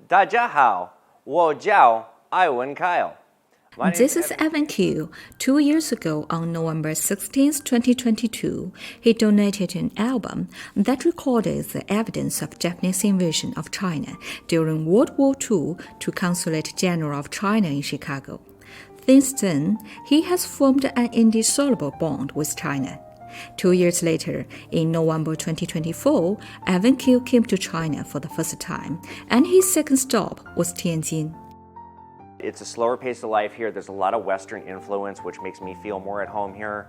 大家好，我叫埃文 Kyle. This is Evan Q. 2 years ago, on November 16, 2022, he donated an album that recorded the evidence of Japanese invasion of China during World War II to Consulate General of China in Chicago. Since then, he has formed an indissoluble bond with China. 2 years later, in November 2024, Evan Q came to China for the first time, and his second stop was Tianjin. It's a slower pace of life here. There's a lot of Western influence, which makes me feel more at home here.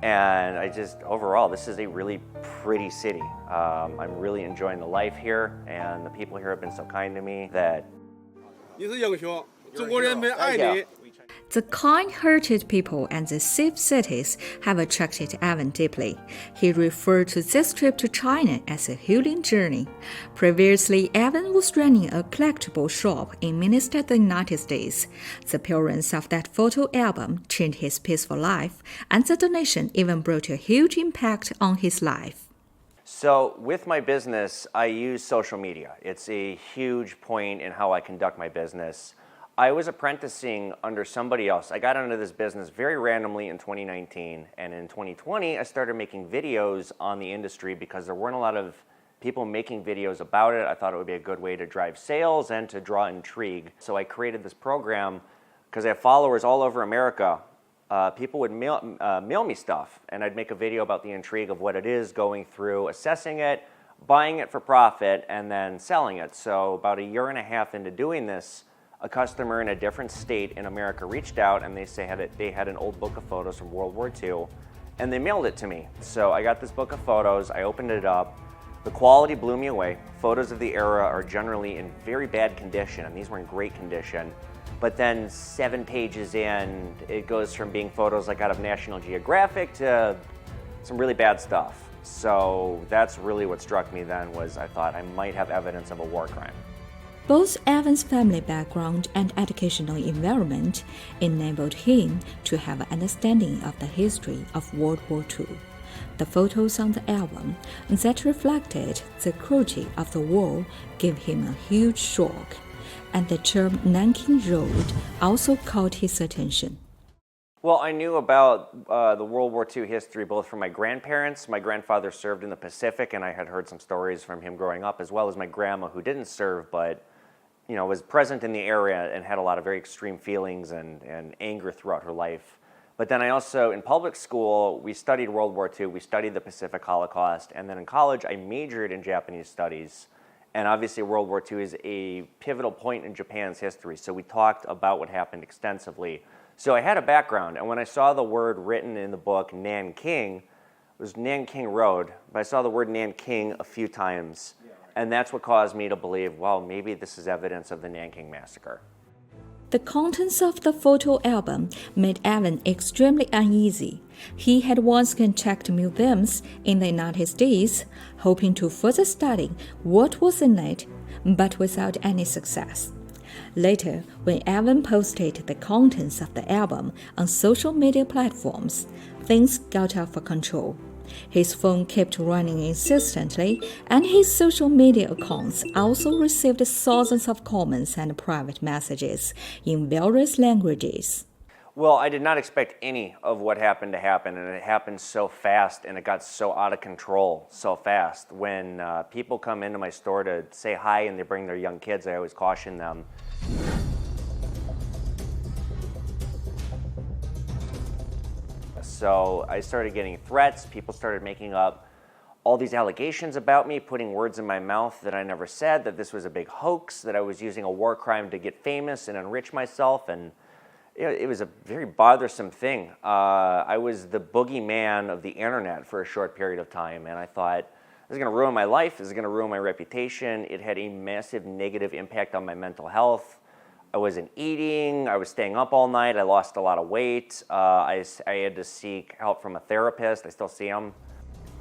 And overall, this is a really pretty city. I'm really enjoying the life here, and the people here have been so kind to me that... 你是英雄，中国人民爱你。 The kind-hearted people and the safe cities have attracted Evan deeply. He referred to this trip to China as a healing journey. Previously, Evan was running a collectible shop in Minnesota, United States. The appearance of that photo album changed his peaceful life, and the donation even brought a huge impact on his life. So with my business, I use social media. It's a huge point in how I conduct my business. I was apprenticing under somebody else. I got into this business very randomly in 2019, and in 2020, I started making videos on the industry because there weren't a lot of people making videos about it. I thought it would be a good way to drive sales and to draw intrigue. So I created this program because I have followers all over America. People would mail me stuff, and I'd make a video about the intrigue of what it is, going through, assessing it, buying it for profit, and then selling it. So about a year and a half into doing this, a customer in a different state in America reached out, and they had an old book of photos from World War II, and they mailed it to me. So I got this book of photos, I opened it up, the quality blew me away. Photos of the era are generally in very bad condition, and these were in great condition. But then 7 pages in, it goes from being photos like out of National Geographic to some really bad stuff. So that's really what struck me then, was I thought I might have evidence of a war crime. Both Evan's family background and educational environment enabled him to have an understanding of the history of World War II. The photos on the album that reflected the cruelty of the war gave him a huge shock, and the term Nanking Road also caught his attention. Well, I knew about the World War II history both from my grandparents. My grandfather served in the Pacific, and I had heard some stories from him growing up, as well as my grandma, who didn't serve but was present in the area and had a lot of very extreme feelings and anger throughout her life. But then I also, in public school, we studied World War II, we studied the Pacific Holocaust, and then in college I majored in Japanese studies. And obviously World War II is a pivotal point in Japan's history, so we talked about what happened extensively. So I had a background, and when I saw the word written in the book Nanking, it was Nanking Road, but I saw the word Nanking a few times. And that's what caused me to believe, well, maybe this is evidence of the Nanking Massacre. The contents of the photo album made Evan extremely uneasy. He had once contacted museums in the United States, hoping to further study what was in it, but without any success. Later, when Evan posted the contents of the album on social media platforms, things got out of control. His phone kept running insistently, and his social media accounts also received thousands of comments and private messages in various languages. Well, I did not expect any of what happened to happen, and it happened so fast, and it got so out of control so fast. When people come into my store to say hi and they bring their young kids, I always caution them. So I started getting threats. People started making up all these allegations about me, putting words in my mouth that I never said, that this was a big hoax, that I was using a war crime to get famous and enrich myself. And it was a very bothersome thing. I was the boogeyman of the internet for a short period of time, and I thought, this is going to ruin my life, this is going to ruin my reputation. It had a massive negative impact on my mental health. I wasn't eating, I was staying up all night, I lost a lot of weight, I had to seek help from a therapist, I still see them.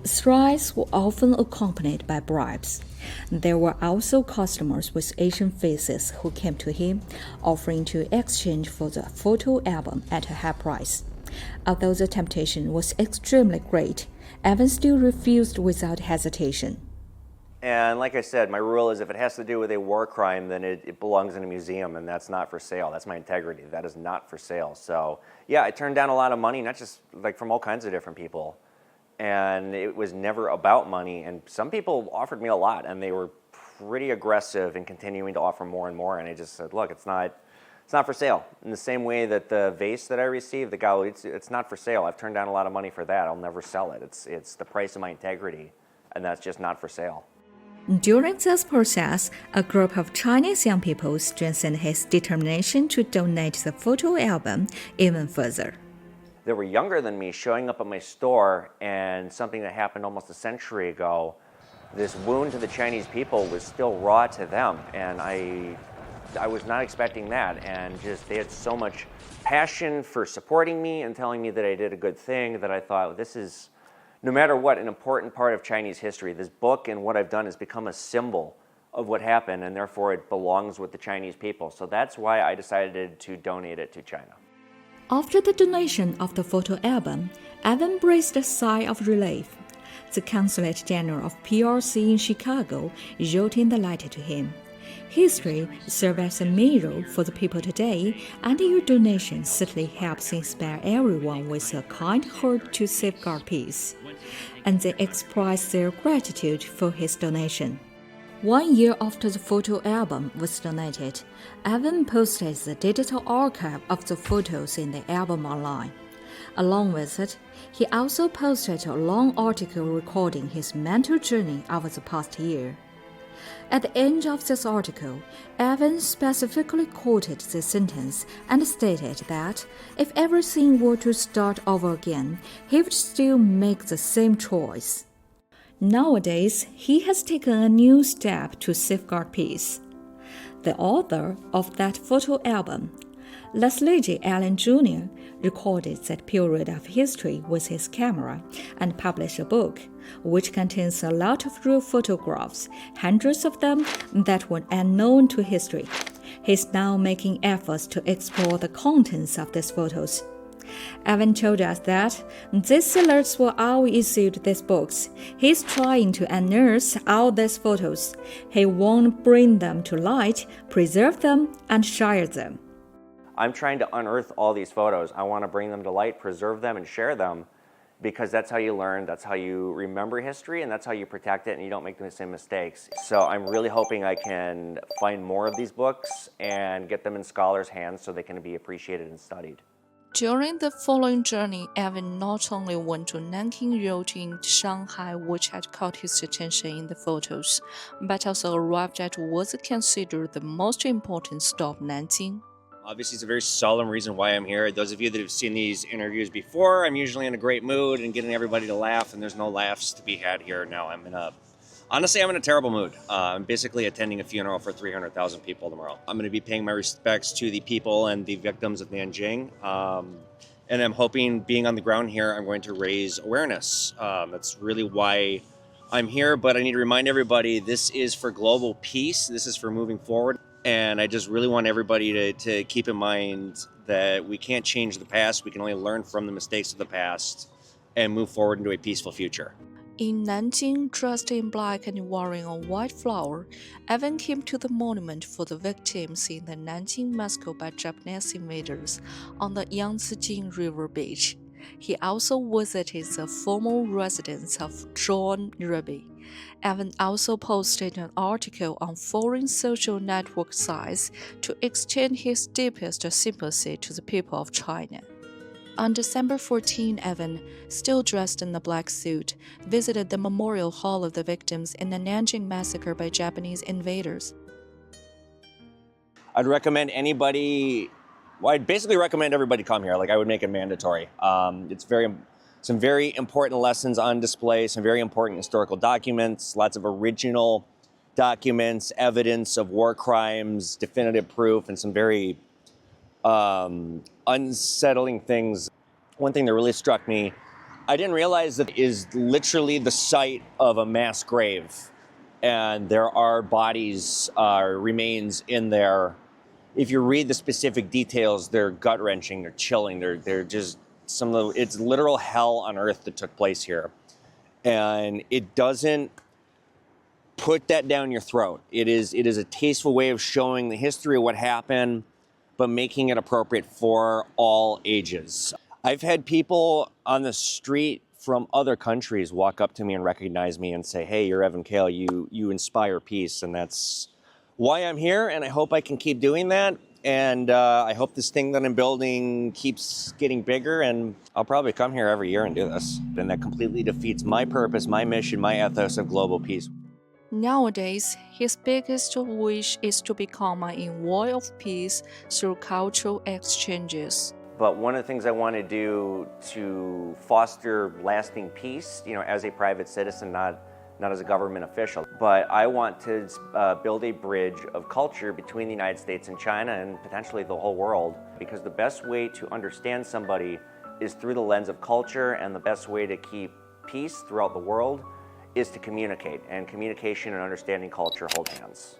Threats were often accompanied by bribes. There were also customers with Asian faces who came to him, offering to exchange for the photo album at a high price. Although the temptation was extremely great, Evan still refused without hesitation. And like I said, my rule is if it has to do with a war crime, then it belongs in a museum, and that's not for sale. That's my integrity. That is not for sale. So yeah, I turned down a lot of money, not just like from all kinds of different people. And it was never about money. And some people offered me a lot, and they were pretty aggressive in continuing to offer more and more. And I just said, look, it's not for sale. In the same way that the vase that I received, the gallery, it's not for sale. I've turned down a lot of money for that. I'll never sell it. It's the price of my integrity, and that's just not for sale. During this process, a group of Chinese young people strengthened his determination to donate the photo album even further. They were younger than me showing up at my store, and something that happened almost a century ago, this wound to the Chinese people was still raw to them, and I was not expecting that, and just they had so much passion for supporting me and telling me that I did a good thing that I thought, this is, no matter what, an important part of Chinese history. This book and what I've done has become a symbol of what happened, and therefore it belongs with the Chinese people. So that's why I decided to donate it to China. After the donation of the photo album, Evan breathed a sigh of relief. The Consulate General of PRC in Chicago wrote in the letter to him, "History serves as a mirror for the people today, and your donation certainly helps inspire everyone with a kind heart to safeguard peace." And they expressed their gratitude for his donation. 1 year after the photo album was donated, Evan posted the digital archive of the photos in the album online. Along with it, he also posted a long article recording his mental journey over the past year. At the end of this article, Evan specifically quoted this sentence and stated that if everything were to start over again, he would still make the same choice. Nowadays, he has taken a new step to safeguard peace. The author of that photo album, Leslie J. Allen Jr., recorded that period of history with his camera and published a book, which contains a lot of real photographs, hundreds of them that were unknown to history. He's now making efforts to explore the contents of these photos. Evan told us that these sellers were all issued these books. He's trying to unearth all these photos. He won't bring them to light, preserve them, and share them. I'm trying to unearth all these photos. I want to bring them to light, preserve them, and share them, because that's how you learn, that's how you remember history, and that's how you protect it and you don't make the same mistakes. So I'm really hoping I can find more of these books and get them in scholars' hands so they can be appreciated and studied. During the following journey, Evan not only went to Nanking Road in Shanghai, which had caught his attention in the photos, but also arrived at what was considered the most important stop, Nanjing. Obviously, it's a very solemn reason why I'm here. Those of you that have seen these interviews before, I'm usually in a great mood and getting everybody to laugh, and there's no laughs to be had here. Now honestly, I'm in a terrible mood. I'm basically attending a funeral for 300,000 people tomorrow. I'm going to be paying my respects to the people and the victims of Nanjing. And I'm hoping, being on the ground here, I'm going to raise awareness. That's really why I'm here, but I need to remind everybody, this is for global peace. This is for moving forward. And I just really want everybody to keep in mind that we can't change the past. We can only learn from the mistakes of the past and move forward into a peaceful future. In Nanjing, dressed in black and wearing a white flower, Evan came to the monument for the victims in the Nanjing massacre by Japanese invaders on the Yangtze River beach. He also visited the former residence of John Ruby. Evan also posted an article on foreign social network sites to extend his deepest sympathy to the people of China. On December 14, Evan, still dressed in the black suit, visited the Memorial Hall of the victims in the Nanjing massacre by Japanese invaders. I'd recommend I'd basically recommend everybody come here. Like, I would make it mandatory. It's some very important lessons on display, some very important historical documents, lots of original documents, evidence of war crimes, definitive proof, and some very unsettling things. One thing that really struck me, I didn't realize that it is literally the site of a mass grave, and there are bodies, remains in there. If you read the specific details, they're gut-wrenching, they're chilling, they're just it's literal hell on earth that took place here. And it doesn't put that down your throat. It is a tasteful way of showing the history of what happened, but making it appropriate for all ages. I've had people on the street from other countries walk up to me and recognize me and say, hey, you're Evan Kale, you inspire peace, and that's why I'm here, and I hope I can keep doing that. And I hope this thing that I'm building keeps getting bigger, and I'll probably come here every year and do this. And that completely defeats my purpose, my mission, my ethos of global peace. Nowadays, his biggest wish is to become an envoy of peace through cultural exchanges. But one of the things I want to do to foster lasting peace, as a private citizen, not as a government official, but I want to build a bridge of culture between the United States and China and potentially the whole world, because the best way to understand somebody is through the lens of culture, and the best way to keep peace throughout the world is to communicate, and communication and understanding culture hold hands.